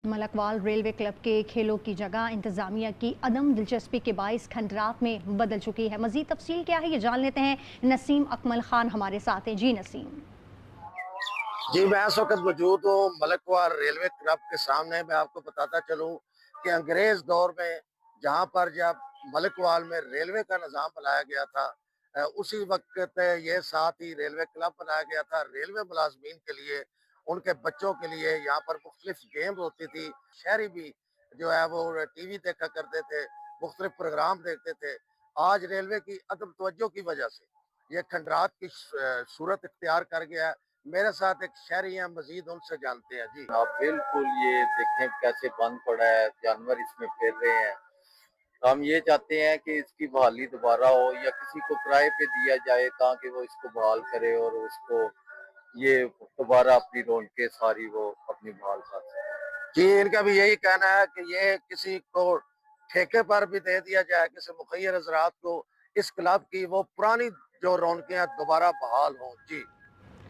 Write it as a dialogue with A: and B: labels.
A: Malakwal railway club के खेलों की जगह इंतजामिया की अदम दिलचस्पी के बाइस खंडरात में बदल चुकी है। मजीद तफसील क्या है ये जान लेते हैं। नसीम अकमल खान हमारे साथ हैं। जी नसीम।
B: जी, मैं इस वक्त मौजूद हूँ मलकवाल रेलवे क्लब के सामने। मैं आपको बताता चलूँ कि अंग्रेज दौर में जहाँ पर जब मलकवाल में रेलवे का निज़ाम बनाया गया था, उसी वक्त ये साथ ही रेलवे क्लब बनाया गया था रेलवे मुलाजमीन के लिए, उनके बच्चों के लिए। यहाँ पर मुख्तलिफ गेम होती थी। शहरी भी जो है वो टीवी देखा करते थे, मुख्तलिफ प्रोग्राम देखते थे। आज रेलवे की अदम तवज्जो की वजह से ये खंडरात की सूरत इख्तियार कर गया है। मेरे साथ एक शहरी हैं, मजीद उनसे जानते हैं। जी
C: हाँ बिल्कुल, ये देखें कैसे बंद पड़ा है, जानवर इसमें फिर रहे हैं। हम ये चाहते हैं कि इसकी बहाली दोबारा हो या किसी को किराए पे दिया जाए ताकि वो इसको बहाल करे और उसको ये दोबारा अपनी रौनकें सारी वो अपनी बहाल कर सके।
B: जी, इनका भी यही कहना है कि ये किसी को ठेके पर भी दे दिया जाए, किसी मुखैर हजरात को, इस क्लब की वो पुरानी जो रौनकें दोबारा बहाल हों। जी।